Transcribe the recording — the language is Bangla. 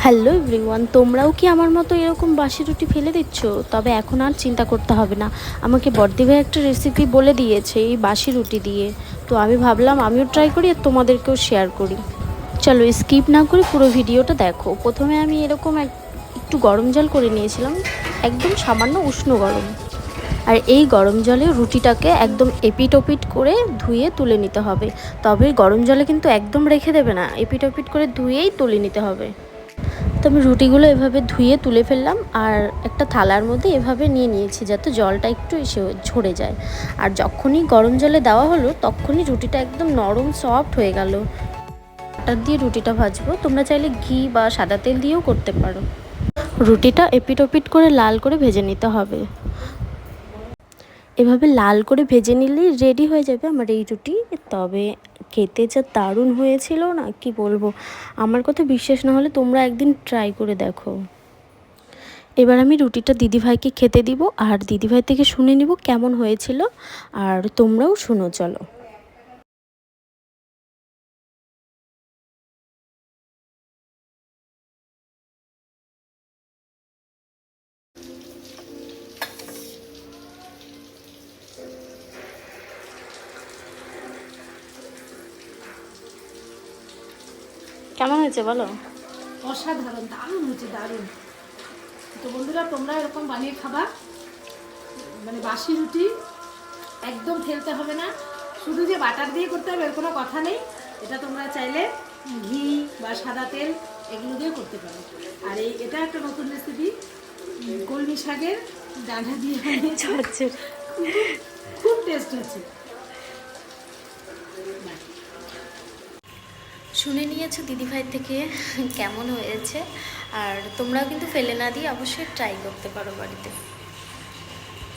হ্যালো এভরিওয়ান, তোমরাও কি আমার মতো এরকম বাসি রুটি ফেলে দিচ্ছ? তবে এখন আর চিন্তা করতে হবে না। আমাকে বড়দি ভাই একটা রেসিপি বলে দিয়েছে এই বাসি রুটি দিয়ে। তো আমি ভাবলাম আমিও ট্রাই করি আর তোমাদেরকেও শেয়ার করি। চলো স্কিপ না করে পুরো ভিডিওটা দেখো। প্রথমে আমি এরকম একটু গরম জল করে নিয়েছিলাম, একদম সামান্য উষ্ণ গরম। আর এই গরম জলে রুটিটাকে একদম এপিট ওপিট করে ধুয়ে তুলে নিতে হবে। তবে গরম জলে কিন্তু একদম রেখে দেবে না, এপিট ওপিট করে ধুয়েই তুলে নিতে হবে। তো আমি রুটিগুলো এভাবে ধুয়ে তুলে ফেললাম আর একটা থালার মধ্যে এভাবে নিয়ে নিয়েছি যাতে জলটা একটু এসে ঝরে যায়। আর যখনই গরম জলে দেওয়া হলো তখনই রুটিটা একদম নরম সফট হয়ে গেল। বাটার দিয়ে রুটিটা ভাজবো, তোমরা চাইলে ঘি বা সাদা তেল দিয়েও করতে পারো। রুটিটা এপিট ওপিট করে লাল করে ভেজে নিতে হবে। এভাবে লাল করে ভেজে নিলেই রেডি হয়ে যাবে আমার এই রুটি। তবে খেতে যা দারুণ হয়েছিল না, কি বলবো। আমার কথা বিশ্বাস না হলে তোমরা একদিন ট্রাই করে দেখো। এবার আমি রুটিটা দিদিভাইকে খেতে দিব আর দিদিভাই থেকে শুনে নিব কেমন হয়েছিল। আর তোমরাও শুনো, চলো। কেমন হয়েছে বলো? অসাধারণ, দারুণ হচ্ছে, দারুণ। তো বন্ধুরা, তোমরা এরকম বানিয়ে খাবা। মানে বাসি রুটি একদম ফেলতে হবে না, শুধু যে বাটার দিয়ে করতে হবে এর কোনো কথা নেই। এটা তোমরা চাইলে ঘি বা সাদা তেল এগুলো দিয়ে করতে পারো। আর এটা একটা নতুন রেসিপি, কলমি শাকের ডাঁটা দিয়ে বানিয়েছে। খুব টেস্ট হচ্ছে। শুনে নিয়েছো দিদিভাই থেকে কেমন হয়েছে। আর তোমরাও কিন্তু ফেলে না দিয়ে অবশ্যই ট্রাই করতে পারো বাড়িতে।